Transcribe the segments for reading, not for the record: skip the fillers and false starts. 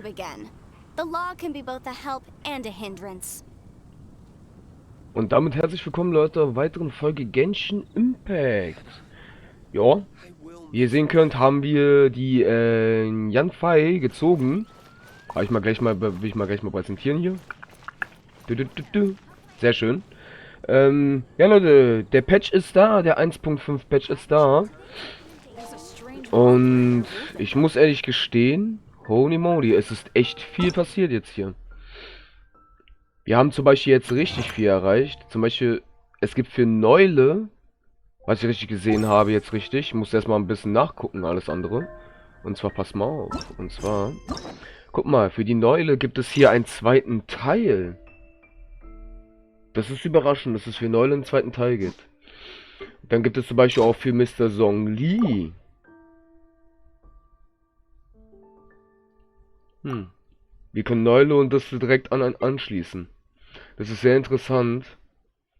again. The law can be both a help and a hindrance. Und damit herzlich willkommen, Leute, auf weiteren Folge Genshin Impact. Ja, wie ihr sehen könnt, haben wir die Yanfei gezogen. Will ich mal gleich mal präsentieren hier. Sehr schön. Ja, Leute, der Patch ist da, der 1.5 Patch ist da. Und ich muss ehrlich gestehen, holy moly, es ist echt viel passiert jetzt hier. Wir haben zum Beispiel jetzt richtig viel erreicht. Zum Beispiel, es gibt für Neule, was ich richtig gesehen habe, jetzt richtig. Ich muss erstmal ein bisschen nachgucken, alles andere. Und zwar, pass mal auf. Und zwar, guck mal, für die Neule gibt es hier einen zweiten Teil. Das ist überraschend, dass es für Neule einen zweiten Teil gibt. Dann gibt es zum Beispiel auch für Mr. Zhongli. Wir können Neule und das direkt anschließen. Das ist sehr interessant.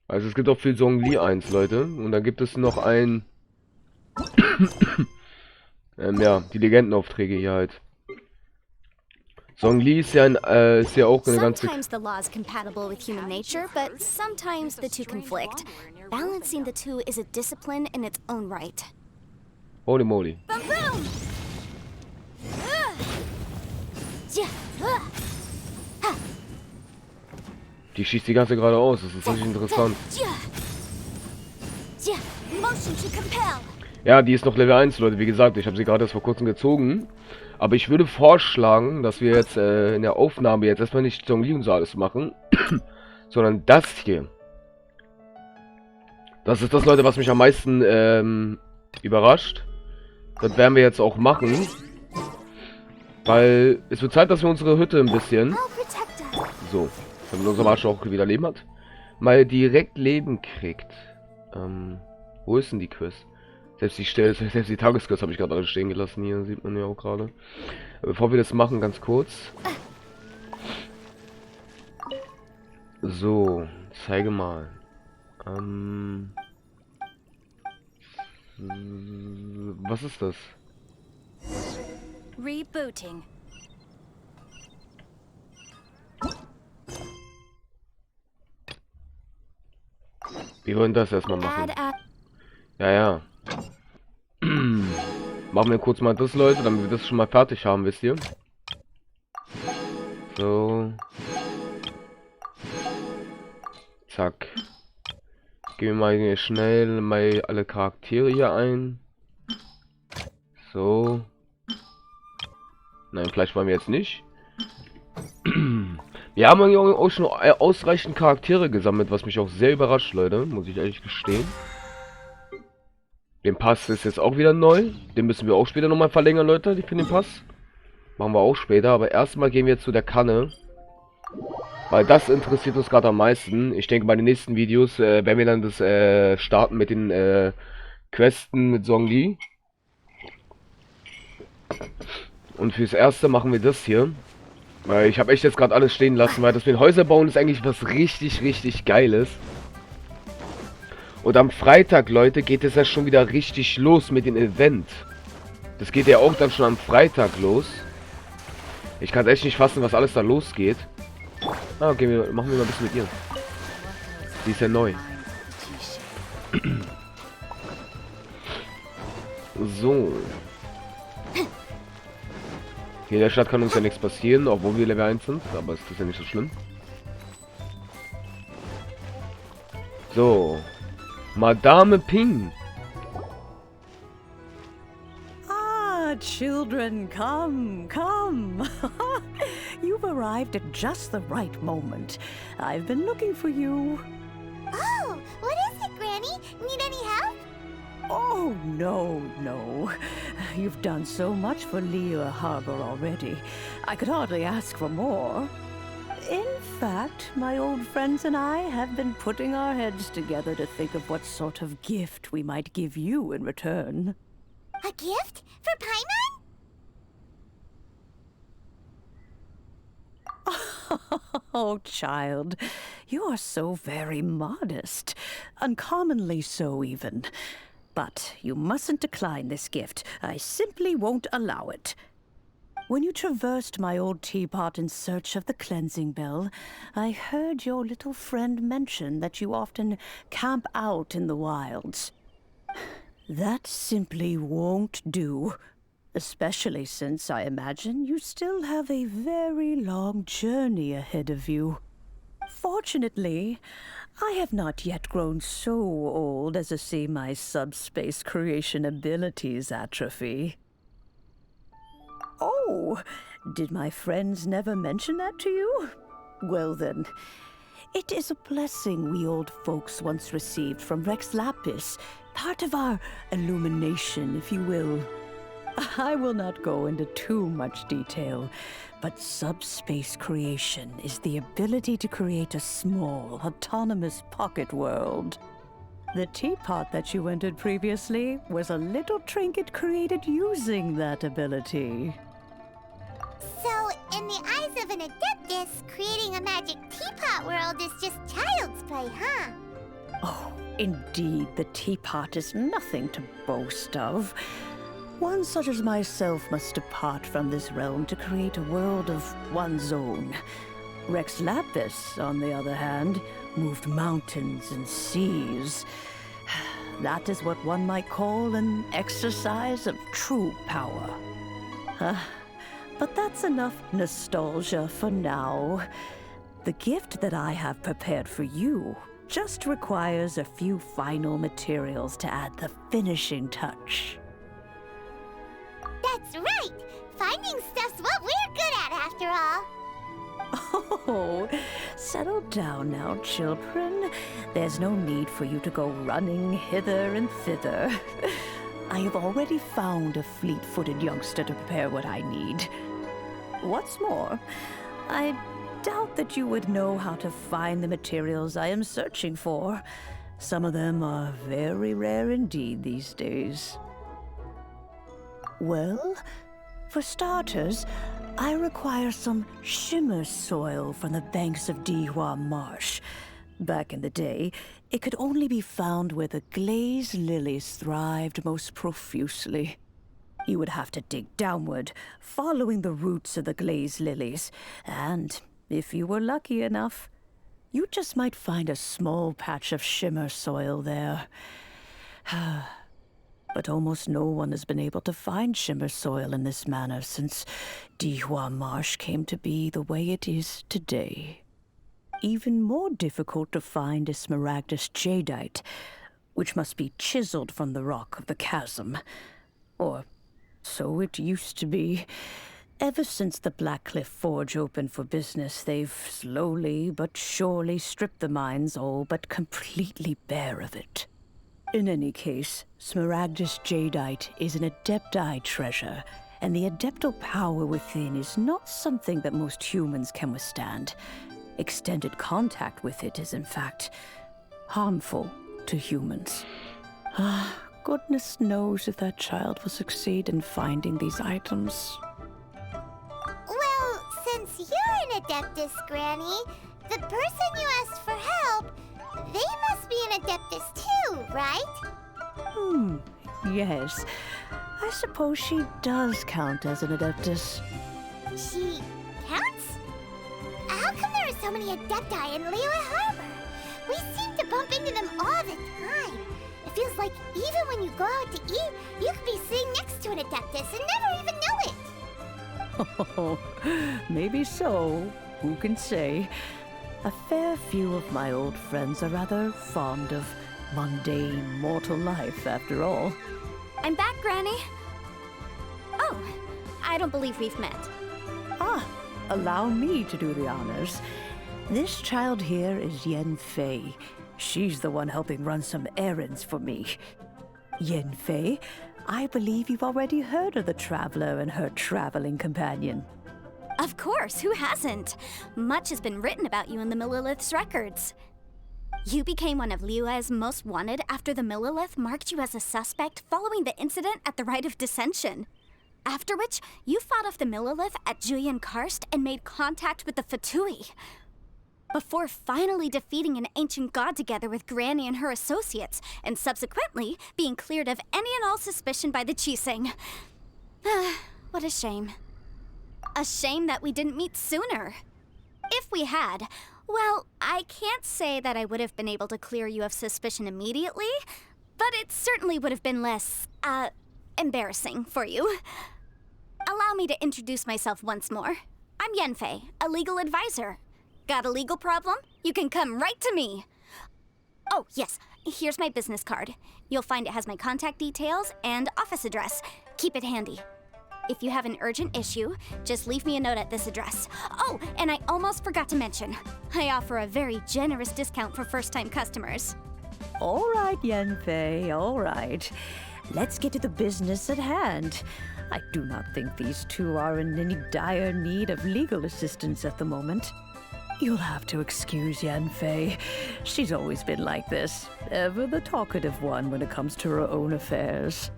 Also es gibt auch für Zhongli 1, Leute. Und dann gibt es noch ein... ja, die Legendenaufträge hier halt. Zhongli ist ja, ist ja auch eine ganze... Sometimes the law is compatible with human nature, but sometimes the two conflict. Balancing the two is a discipline in its own right. Holy moly. Boom, boom! Die schießt die ganze geradeaus, das ist richtig interessant. Ja, die ist noch Level 1, Leute, wie gesagt, ich habe sie gerade erst vor kurzem gezogen. Aber ich würde vorschlagen, dass wir jetzt in der Aufnahme jetzt erstmal nicht Zhongli und so alles machen, sondern das hier. Das ist das, Leute, was mich am meisten überrascht. Das werden wir jetzt auch machen. Weil es wird Zeit, dass wir unsere Hütte ein bisschen... So, damit unser Masho auch wieder Leben hat. Mal direkt Leben kriegt. Wo ist denn die Quest? Selbst die Tagesquest habe ich gerade alles stehen gelassen. Hier sieht man ja auch gerade. Bevor wir das machen, ganz kurz. So, zeige mal. Was ist das? Rebooting. Wir wollen das erstmal machen. Ja, ja. Machen wir kurz mal das, Leute, damit wir das schon mal fertig haben, wisst ihr? So. Zack. Gehen wir mal hier schnell mal alle Charaktere hier ein. So. Nein, vielleicht wollen wir jetzt nicht. Wir haben auch schon ausreichend Charaktere gesammelt, was mich auch sehr überrascht, Leute, muss ich ehrlich gestehen. Den Pass ist jetzt auch wieder neu. Den müssen wir auch später nochmal verlängern, Leute, für den Pass. Machen wir auch später, aber erstmal gehen wir jetzt zu der Kanne. Weil das interessiert uns gerade am meisten. Ich denke, bei den nächsten Videos werden wir dann das starten mit den Questen mit Zhongli. Und fürs Erste machen wir das hier. Weil ich habe echt jetzt gerade alles stehen lassen, weil das mit Häuser bauen ist eigentlich was richtig, richtig Geiles. Und am Freitag, Leute, geht es ja schon wieder richtig los mit dem Event. Das geht ja auch dann schon am Freitag los. Ich kann echt nicht fassen, was alles da losgeht. Ah, okay, machen wir mal ein bisschen mit ihr. Die ist ja neu. So. Hier in der Stadt kann uns ja nichts passieren, obwohl wir Level 1 sind, aber es ist ja nicht so schlimm. So. Madame Ping. Ah, children, come, come. You've arrived at just the right moment. I've been looking for you. Oh, what is it, Granny? Need any help? Oh, no, no. You've done so much for Liyue Harbor already. I could hardly ask for more. In fact, my old friends and I have been putting our heads together to think of what sort of gift we might give you in return. A gift? For Paimon? Oh, child, you are so very modest. Uncommonly so, even. But you mustn't decline this gift. I simply won't allow it. When you traversed my old teapot in search of the cleansing bell, I heard your little friend mention that you often camp out in the wilds. That simply won't do, especially since I imagine you still have a very long journey ahead of you. Fortunately, I have not yet grown so old as to see my subspace creation abilities atrophy. Oh, did my friends never mention that to you? Well then, it is a blessing we old folks once received from Rex Lapis, part of our illumination, if you will. I will not go into too much detail, but subspace creation is the ability to create a small, autonomous pocket world. The teapot that you entered previously was a little trinket created using that ability. So, in the eyes of an adeptus, creating a magic teapot world is just child's play, huh? Oh, indeed, the teapot is nothing to boast of. One such as myself must depart from this realm to create a world of one's own. Rex Lapis, on the other hand, moved mountains and seas. That is what one might call an exercise of true power. But that's enough nostalgia for now. The gift that I have prepared for you just requires a few final materials to add the finishing touch. That's right! Finding stuff's what we're good at, after all. Oh, settle down now, children. There's no need for you to go running hither and thither. I have already found a fleet-footed youngster to prepare what I need. What's more, I doubt that you would know how to find the materials I am searching for. Some of them are very rare indeed these days. Well, for starters, I require some shimmer soil from the banks of Dihua Marsh. Back in the day, it could only be found where the glazed lilies thrived most profusely. You would have to dig downward, following the roots of the glazed lilies, and if you were lucky enough, you just might find a small patch of shimmer soil there. But almost no one has been able to find shimmer soil in this manner since Dihua Marsh came to be the way it is today. Even more difficult to find is smaragdus jadeite, which must be chiseled from the rock of the chasm. Or so it used to be. Ever since the Blackcliff Forge opened for business, they've slowly but surely stripped the mines all but completely bare of it. In any case, smaragdus jadeite is an adepti treasure, and the adeptal power within is not something that most humans can withstand. Extended contact with it is, in fact, harmful to humans. Goodness knows if that child will succeed in finding these items. Well, since you're an adeptus, Granny, the person you asked for help, they must be an adeptus too, right? Yes. I suppose she does count as an adeptus. She counts? How come there are so many adepti in Liyue Harbor? We seem to bump into them all the time. It feels like even when you go out to eat, you could be sitting next to an adeptus and never even know it. Oh, maybe so. Who can say? A fair few of my old friends are rather fond of mundane mortal life, after all. I'm back, Granny. Oh, I don't believe we've met. Allow me to do the honors. This child here is Yanfei. She's the one helping run some errands for me. Yanfei, I believe you've already heard of the traveler and her traveling companion. Of course, who hasn't? Much has been written about you in the Millilith's records. You became one of Liyue's most wanted after the Millilith marked you as a suspect following the incident at the Rite of Dissension. After which, you fought off the Millilith at Julian Karst and made contact with the Fatui. Before finally defeating an ancient god together with Granny and her associates, and subsequently being cleared of any and all suspicion by the Chising. What a shame. A shame that we didn't meet sooner. If we had, well, I can't say that I would have been able to clear you of suspicion immediately, but it certainly would have been less, embarrassing for you. Allow me to introduce myself once more. I'm Yanfei, a legal advisor. Got a legal problem? You can come right to me. Oh, yes, here's my business card. You'll find it has my contact details and office address. Keep it handy. If you have an urgent issue, just leave me a note at this address. Oh, and I almost forgot to mention, I offer a very generous discount for first-time customers. All right, Yanfei, all right. Let's get to the business at hand. I do not think these two are in any dire need of legal assistance at the moment. You'll have to excuse Yanfei. She's always been like this, ever the talkative one when it comes to her own affairs.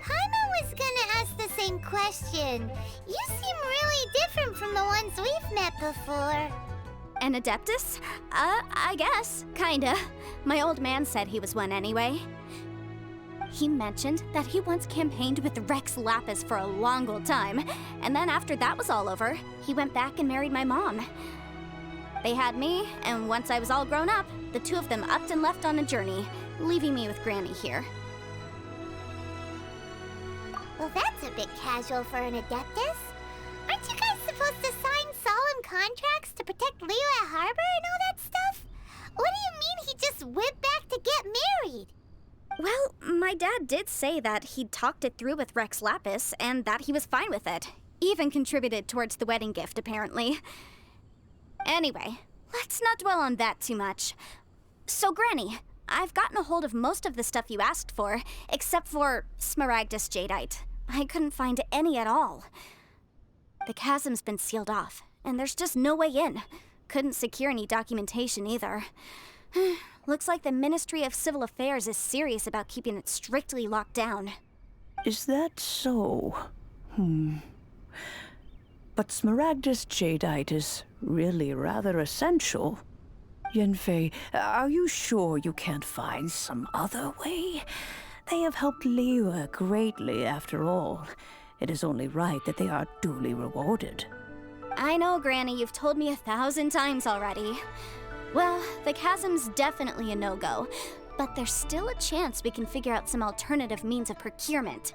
Paimon was gonna ask the same question. You seem really different from the ones we've met before. An Adeptus? I guess, kinda. My old man said he was one anyway. He mentioned that he once campaigned with Rex Lapis for a long old time, and then after that was all over, he went back and married my mom. They had me, and once I was all grown up, the two of them upped and left on a journey, leaving me with Granny here. Well, that's a bit casual for an Adeptus. Aren't you guys supposed to sign solemn contracts to protect Liyue Harbor and all that stuff? What do you mean he just went back to get married? Well, my dad did say that he'd talked it through with Rex Lapis, and that he was fine with it. Even contributed towards the wedding gift, apparently. Anyway, let's not dwell on that too much. So, Granny, I've gotten a hold of most of the stuff you asked for, except for Smaragdus Jadeite. I couldn't find any at all. The chasm's been sealed off, and there's just no way in. Couldn't secure any documentation either. Looks like the Ministry of Civil Affairs is serious about keeping it strictly locked down. Is that so? But Smaragdus Jadeite is really rather essential. Yanfei, are you sure you can't find some other way? They have helped Liyue greatly, after all. It is only right that they are duly rewarded. I know, Granny, you've told me 1,000 times already. Well, the chasm's definitely a no-go, but there's still a chance we can figure out some alternative means of procurement.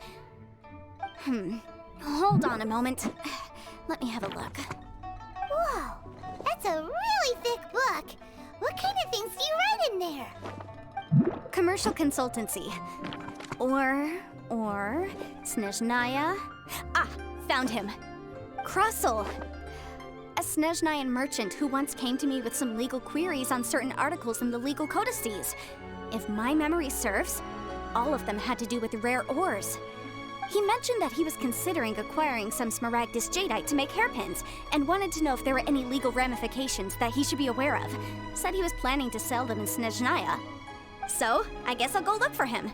Hold on a moment. Let me have a look. Whoa, that's a really thick book. What kind of things do you write in there? Commercial consultancy. Or Snezhnaya. Ah, found him. Krusel. A Snezhnayan merchant who once came to me with some legal queries on certain articles in the legal codices. If my memory serves, all of them had to do with rare ores. He mentioned that he was considering acquiring some Smaragdus Jadeite to make hairpins, and wanted to know if there were any legal ramifications that he should be aware of. Said he was planning to sell them in Snezhnaya. So, I guess I'll go look for him.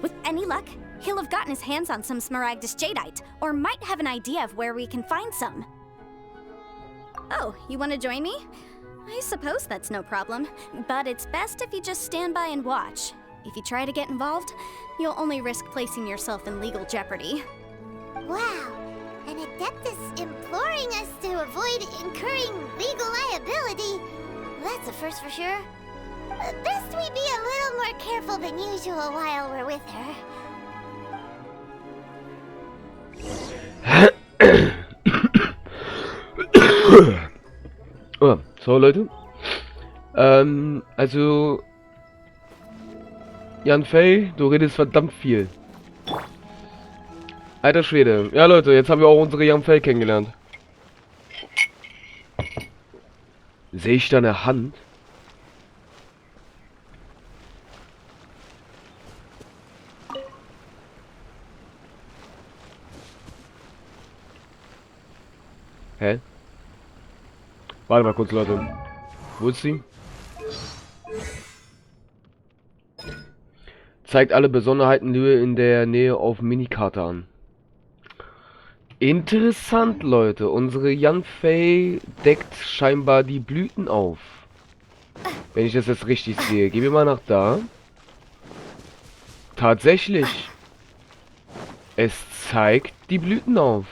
With any luck, he'll have gotten his hands on some Smaragdus Jadeite, or might have an idea of where we can find some. Oh, you want to join me? I suppose that's no problem, but it's best if you just stand by and watch. If you try to get involved, you'll only risk placing yourself in legal jeopardy. Wow, an Adeptus imploring us to avoid incurring legal liability. That's a first for sure. Best we be a little more careful than usual while we're with her. Oh, so Leute. Also Yanfei, du redest verdammt viel. Alter Schwede. Ja Leute, jetzt haben wir auch unsere Yanfei kennengelernt. Sehe ich da eine Hand? Hä? Warte mal kurz, Leute. Wo ist sie? Zeigt alle Besonderheiten Liyue in der Nähe auf Minikarte an. Interessant, Leute. Unsere Yanfei deckt scheinbar die Blüten auf. Wenn ich das jetzt richtig sehe. Gehen wir mal nach da. Tatsächlich. Es zeigt die Blüten auf.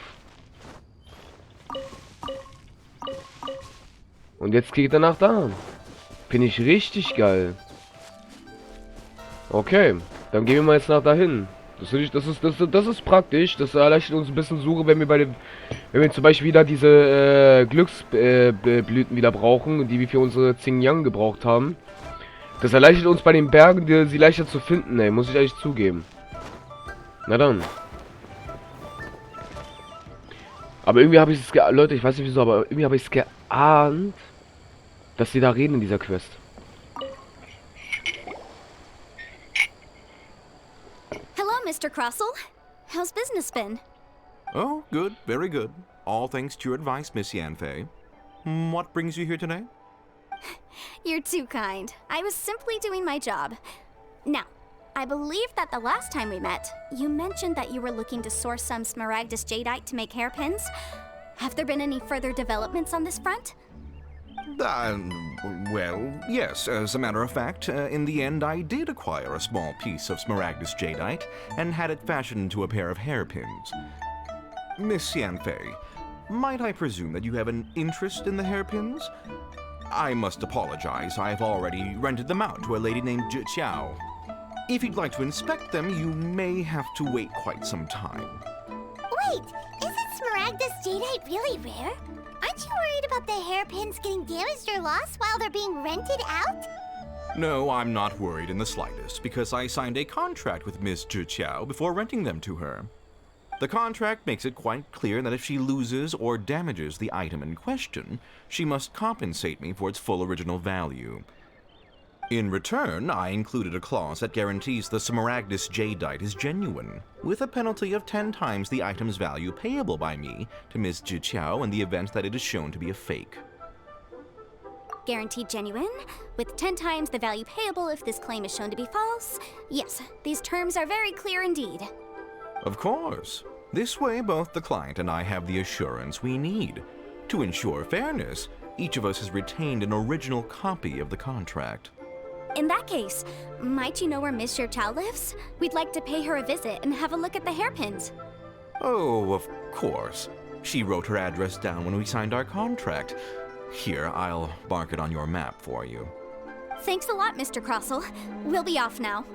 Und jetzt geht er nach da. Finde ich richtig geil. Okay, dann gehen wir mal jetzt nach dahin. Das ist praktisch. Das erleichtert uns ein bisschen Suche, wenn wir zum Beispiel wieder diese Glücksblüten wieder brauchen, die wir für unsere Xinjiang gebraucht haben. Das erleichtert uns bei den Bergen, sie leichter zu finden, ey, muss ich ehrlich zugeben. Na dann. Aber irgendwie habe ich es Leute, ich weiß nicht wieso, aber irgendwie habe ich es geahnt, dass sie da reden in dieser Quest. Hello, Mr. Crossell. How's business been? Oh, good, very good. All thanks to your advice, Miss Yanfei. What brings you here today? You're too kind. I was simply doing my job. Now, I believe that the last time we met, you mentioned that you were looking to source some Smaragdus jadeite to make hairpins. Have there been any further developments on this front? Well, yes, as a matter of fact, in the end I did acquire a small piece of Smaragdus jadeite and had it fashioned into a pair of hairpins. Miss Yanfei, might I presume that you have an interest in the hairpins? I must apologize, I've already rented them out to a lady named Zhiqiao. If you'd like to inspect them, you may have to wait quite some time. Wait, isn't Smaragdus jadeite really rare? Aren't you worried about the hairpins getting damaged or lost while they're being rented out? No, I'm not worried in the slightest, because I signed a contract with Miss Zhiqiao before renting them to her. The contract makes it quite clear that if she loses or damages the item in question, she must compensate me for its full original value. In return, I included a clause that guarantees the Smaragdus jadeite is genuine, with a penalty of 10 times the item's value payable by me to Ms. Zhiqiao in the event that it is shown to be a fake. Guaranteed genuine, with 10 times the value payable if this claim is shown to be false. Yes, these terms are very clear indeed. Of course. This way, both the client and I have the assurance we need. To ensure fairness, each of us has retained an original copy of the contract. In that case, might you know where Miss Zhiqiao lives? We'd like to pay her a visit and have a look at the hairpins. Oh, of course. She wrote her address down when we signed our contract. Here, I'll mark it on your map for you. Thanks a lot, Mr. Crossell. We'll be off now.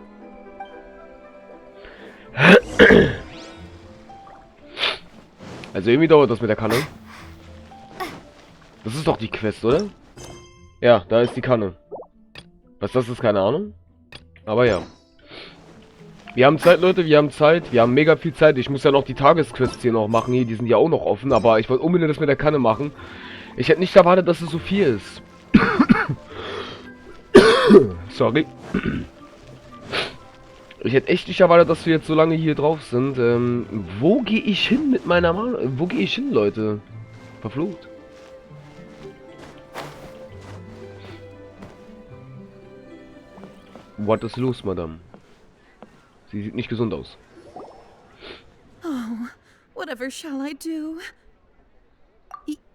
Also irgendwie dauert das mit der Kanne. Das ist doch die Quest, oder? Ja, da ist die Kanne. Was das ist, keine Ahnung. Aber ja. Wir haben Zeit, Leute, wir haben Zeit. Wir haben mega viel Zeit. Ich muss ja noch die Tagesquests hier noch machen. Hier, die sind ja auch noch offen. Aber ich wollte unbedingt das mit der Kanne machen. Ich hätte nicht erwartet, dass es so viel ist. Sorry. Ich hätte echt nicht erwartet, dass wir jetzt so lange hier drauf sind. Wo gehe ich hin mit meiner Wo gehe ich hin, Leute? Verflucht. Was ist los, Madame? Sie sieht nicht gesund aus. Oh, whatever shall I do?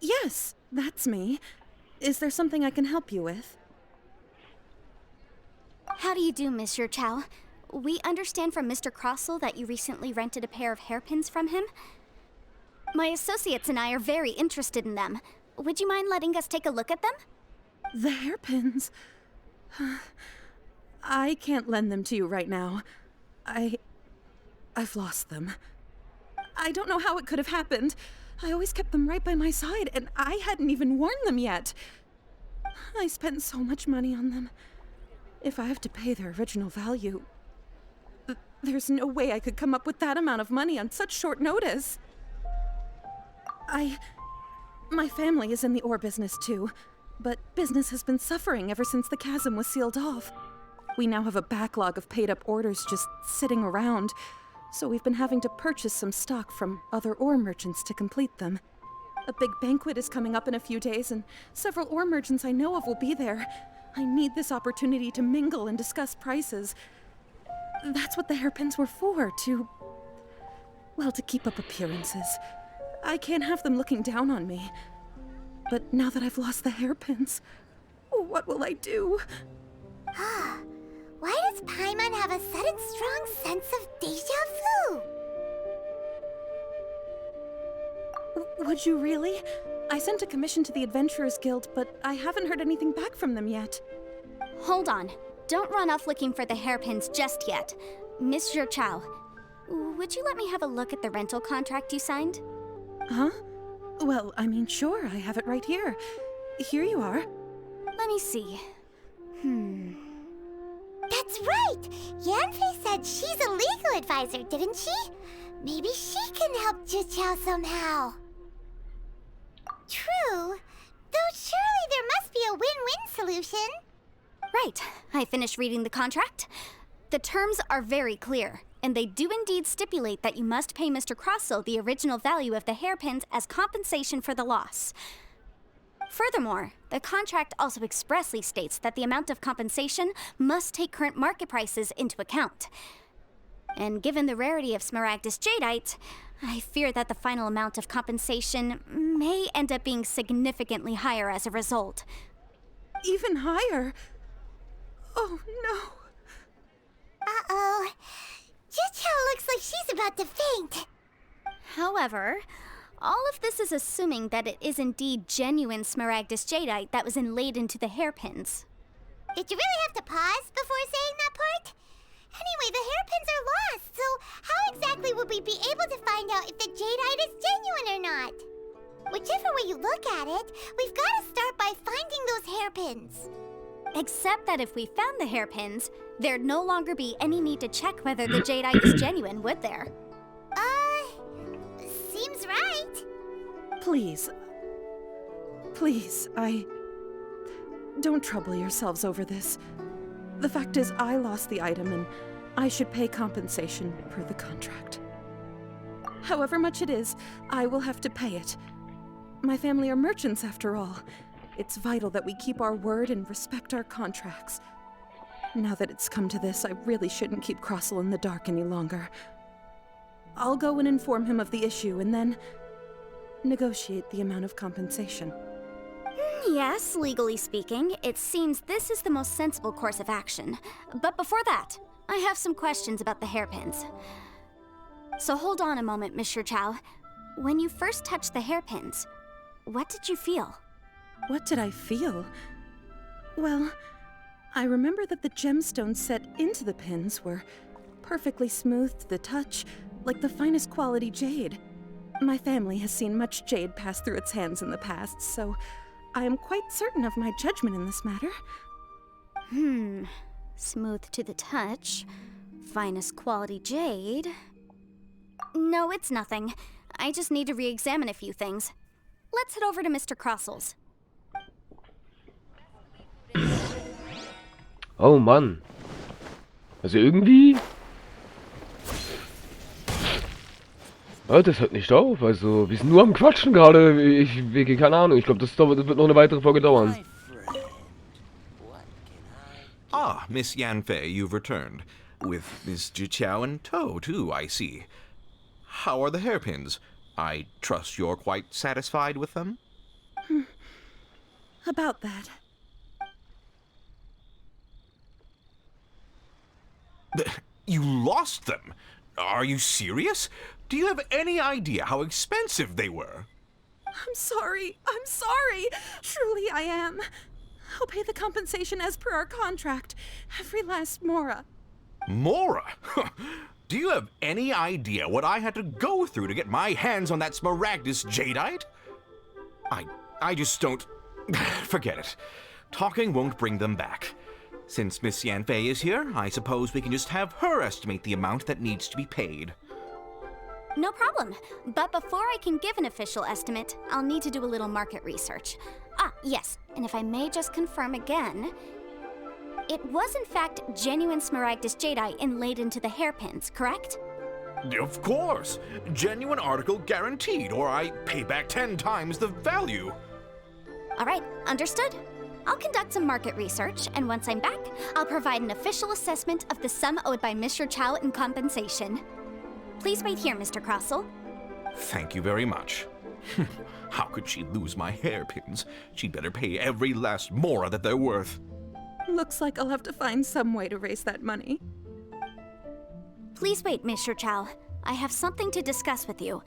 Yes, that's me. Is there something I can help you with? How do you do, Miss Zhiqiao? We understand from Mr. Crossell that you recently rented a pair of hairpins from him. My associates and I are very interested in them. Would you mind letting us take a look at them? The hairpins? I can't lend them to you right now. I've lost them. I don't know how it could have happened. I always kept them right by my side, and I hadn't even worn them yet. I spent so much money on them. If I have to pay their original value, there's no way I could come up with that amount of money on such short notice. My family is in the ore business too, but business has been suffering ever since the chasm was sealed off. We now have a backlog of paid-up orders just sitting around, so we've been having to purchase some stock from other ore merchants to complete them. A big banquet is coming up in a few days, and several ore merchants I know of will be there. I need this opportunity to mingle and discuss prices. That's what the hairpins were for, to keep up appearances. I can't have them looking down on me. But now that I've lost the hairpins, what will I do? Why does Paimon have a sudden strong sense of deja vu? Would you really? I sent a commission to the Adventurers Guild, but I haven't heard anything back from them yet. Hold on. Don't run off looking for the hairpins just yet. Miss Chow, would you let me have a look at the rental contract you signed? Huh? Well, I mean, sure, I have it right here. Here you are. Let me see. That's right! Yanfei said she's a legal advisor, didn't she? Maybe she can help Zhiqiao somehow. True. Though surely there must be a win-win solution. Right. I finished reading the contract. The terms are very clear, and they do indeed stipulate that you must pay Mr. Crossell the original value of the hairpins as compensation for the loss. Furthermore, the contract also expressly states that the amount of compensation must take current market prices into account. And given the rarity of Smaragdus Jadeite, I fear that the final amount of compensation may end up being significantly higher as a result. Even higher? Oh, no. Uh-oh. Zhiqiao looks like she's about to faint. However, all of this is assuming that it is indeed genuine Smaragdus Jadeite that was inlaid into the hairpins. Did you really have to pause before saying that part? Anyway, the hairpins are lost, so how exactly would we be able to find out if the jadeite is genuine or not? Whichever way you look at it, we've got to start by finding those hairpins. Except that if we found the hairpins, there'd no longer be any need to check whether the jadeite is genuine, would there? Seems right. Please, don't trouble yourselves over this. The fact is, I lost the item and I should pay compensation per the contract. However much it is, I will have to pay it. My family are merchants after all. It's vital that we keep our word and respect our contracts. Now that it's come to this, I really shouldn't keep Crossell in the dark any longer. I'll go and inform him of the issue and then negotiate the amount of compensation. Yes, legally speaking, it seems this is the most sensible course of action. But before that, I have some questions about the hairpins. So hold on a moment, Miss Chow. When you first touched the hairpins, what did you feel? What did I feel? Well, I remember that the gemstones set into the pins were perfectly smooth to the touch, like the finest quality jade. My family has seen much jade pass through its hands in the past, so I am quite certain of my judgment in this matter. Smooth to the touch. Finest quality jade. No, it's nothing. I just need to re-examine a few things. Let's head over to Mr. Crossell's. Oh Mann. Also irgendwie... Hört das halt nicht auf. Also, wir sind nur am Quatschen gerade. Keine Ahnung. Ich glaube, das wird noch eine weitere Folge dauern. Ah, Miss Yanfei, you've returned. With Miss Zhiqiao in tow, too, I see. How are the hairpins? I trust you're quite satisfied with them? About that. You lost them? Are you serious? Do you have any idea how expensive they were? I'm sorry. Truly I am. I'll pay the compensation as per our contract. Every last mora. Mora? Do you have any idea what I had to go through to get my hands on that Smaragdus Jadeite? I just don't... Forget it. Talking won't bring them back. Since Miss Yanfei is here, I suppose we can just have her estimate the amount that needs to be paid. No problem. But before I can give an official estimate, I'll need to do a little market research. Ah, yes. And if I may just confirm again, it was in fact genuine Smaragdus Jadeite inlaid into the hairpins, correct? Of course. Genuine article guaranteed, or I pay back 10 times the value. All right, understood. I'll conduct some market research, and once I'm back, I'll provide an official assessment of the sum owed by Mr. Chow in compensation. Please wait here, Mr. Crossell. Thank you very much. How could she lose my hairpins? She'd better pay every last mora that they're worth. Looks like I'll have to find some way to raise that money. Please wait, Mr. Chow. I have something to discuss with you.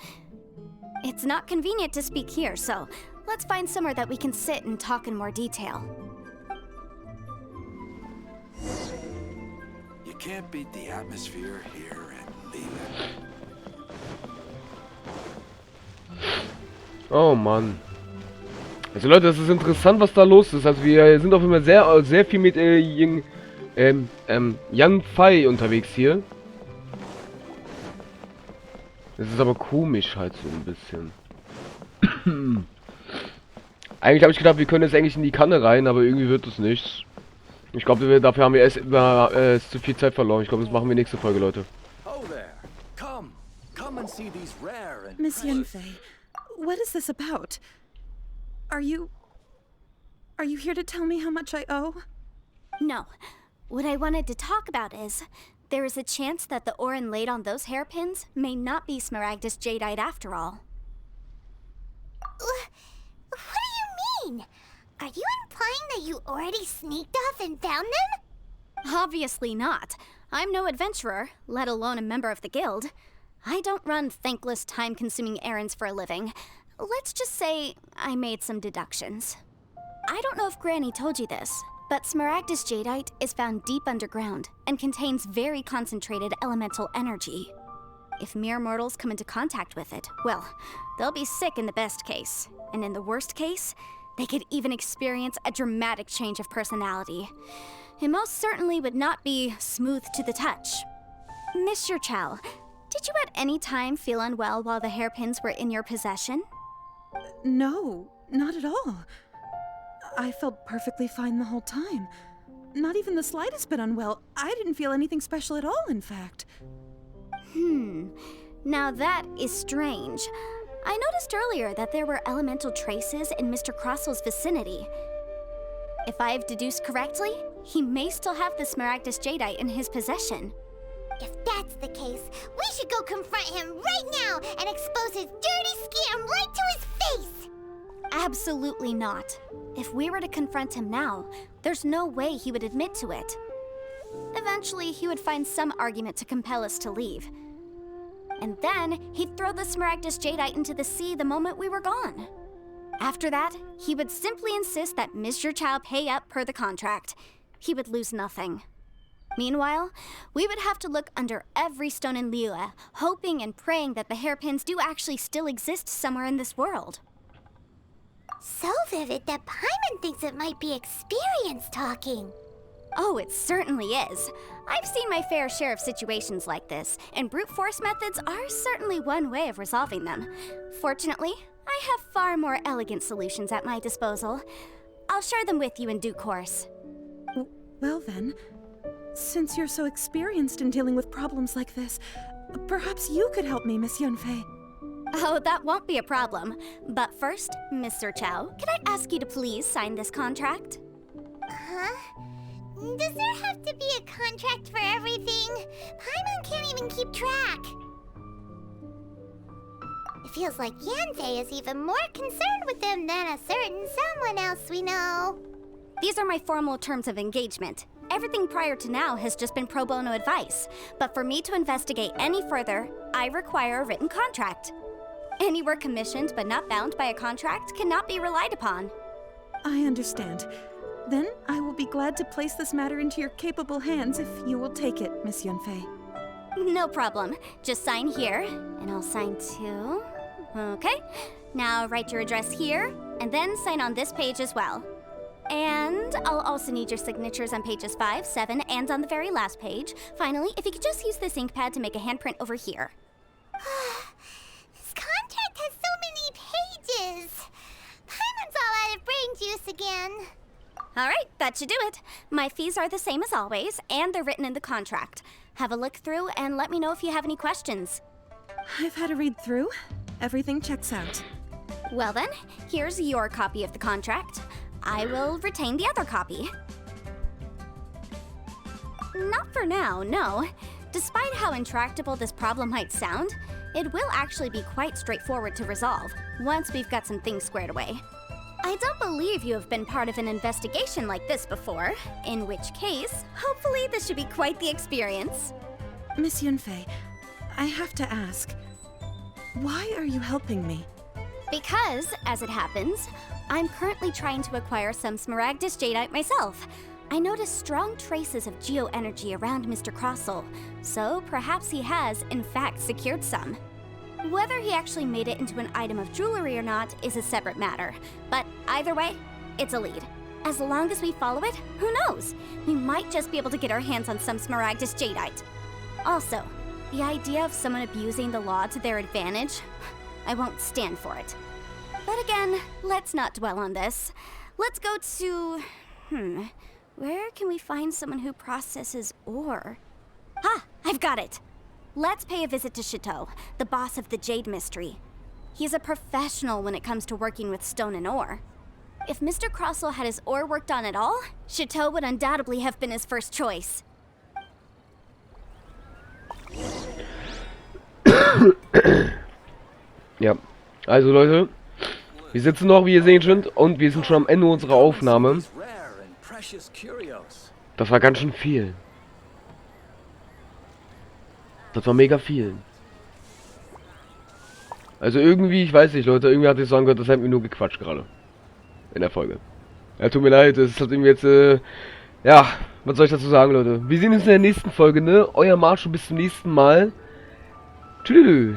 It's not convenient to speak here, so Let's find somewhere that we can sit and talk in more detail. You can't beat the atmosphere here at Lila. Oh Mann. Also Leute, das ist interessant, was da los ist. Also wir sind auf immer sehr viel mit Yanfei unterwegs hier. Das ist aber komisch halt so ein bisschen. Eigentlich habe ich gedacht, wir können jetzt eigentlich in die Kanne rein, aber irgendwie wird es nichts. Ich glaube, dafür haben wir erst zu viel Zeit verloren. Ich glaube, das machen wir nächste Folge, Leute. Oh there. Come and see these rare and Miss Yanfei, what is this about? Are you here to tell me how much I owe? No. What I wanted to talk about is, there is a chance that the Orin laid on those hairpins may not be Smaragdus Jadeite after all. What do you mean? Are you implying that you already sneaked off and found them? Obviously not. I'm no adventurer, let alone a member of the guild. I don't run thankless, time-consuming errands for a living. Let's just say I made some deductions. I don't know if Granny told you this, but Smaragdus Jadeite is found deep underground and contains very concentrated elemental energy. If mere mortals come into contact with it, well, they'll be sick in the best case. And in the worst case, they could even experience a dramatic change of personality. It most certainly would not be smooth to the touch. Mr. Chow, did you at any time feel unwell while the hairpins were in your possession? No, not at all. I felt perfectly fine the whole time. Not even the slightest bit unwell. I didn't feel anything special at all, in fact. Now that is strange. I noticed earlier that there were elemental traces in Mr. Crossel's vicinity. If I've deduced correctly, he may still have the Smaragdus Jadeite in his possession. If that's the case, we should go confront him right now and expose his dirty scam right to his face! Absolutely not. If we were to confront him now, there's no way he would admit to it. Eventually, he would find some argument to compel us to leave. And then, he'd throw the Smaragdus Jadeite into the sea the moment we were gone. After that, he would simply insist that Mr. Chow pay up per the contract. He would lose nothing. Meanwhile, we would have to look under every stone in Liyue, hoping and praying that the hairpins do actually still exist somewhere in this world. So vivid that Paimon thinks it might be experience talking. Oh, it certainly is. I've seen my fair share of situations like this, and brute force methods are certainly one way of resolving them. Fortunately, I have far more elegant solutions at my disposal. I'll share them with you in due course. Well then, since you're so experienced in dealing with problems like this, perhaps you could help me, Miss Yanfei. Oh, that won't be a problem. But first, Mr. Chow, could I ask you to please sign this contract? Huh? Does there have to be a contract for everything? Paimon can't even keep track. It feels like Yanfei is even more concerned with them than a certain someone else we know. These are my formal terms of engagement. Everything prior to now has just been pro bono advice. But for me to investigate any further, I require a written contract. Any work commissioned but not bound by a contract cannot be relied upon. I understand. Then I will be glad to place this matter into your capable hands if you will take it, Miss Yanfei. No problem. Just sign here, and I'll sign too. Okay. Now write your address here, and then sign on this page as well. And I'll also need your signatures on pages 5, 7, and on the very last page. Finally, if you could just use this ink pad to make a handprint over here. This contract has so many pages. Paimon's all out of brain juice again. All right, that should do it. My fees are the same as always, and they're written in the contract. Have a look through and let me know if you have any questions. I've had a read through. Everything checks out. Well then, here's your copy of the contract. I will retain the other copy. Not for now, no. Despite how intractable this problem might sound, it will actually be quite straightforward to resolve, once we've got some things squared away. I don't believe you have been part of an investigation like this before, in which case, hopefully this should be quite the experience. Miss Yanfei, I have to ask, why are you helping me? Because, as it happens, I'm currently trying to acquire some Smaragdus Jadeite myself. I noticed strong traces of geoenergy around Mr. Crossel, so perhaps he has, in fact, secured some. Whether he actually made it into an item of jewelry or not is a separate matter, but either way, it's a lead. As long as we follow it, who knows? We might just be able to get our hands on some Smaragdus Jadeite. Also, the idea of someone abusing the law to their advantage, I won't stand for it. But again, let's not dwell on this. Let's go to... where can we find someone who processes ore? Ah, I've got it! Let's pay a visit to Chateau, the boss of the Jade Mystery. He's a professional when it comes to working with stone and ore. If Mr. Crossel had his ore worked on at all, Chateau would undoubtedly have been his first choice. Ja, also Leute, wir sitzen noch, wie ihr sehen könnt, und wir sind schon am Ende unserer Aufnahme. Das war ganz schön viel. Das war mega viel. Also irgendwie, ich weiß nicht, Leute, irgendwie hatte ich sagen gehört, das hat mir nur gequatscht gerade. In der Folge. Ja, tut mir leid, es hat irgendwie jetzt, ja, was soll ich dazu sagen, Leute? Wir sehen uns in der nächsten Folge, ne? Euer Masho, bis zum nächsten Mal. Tschüss.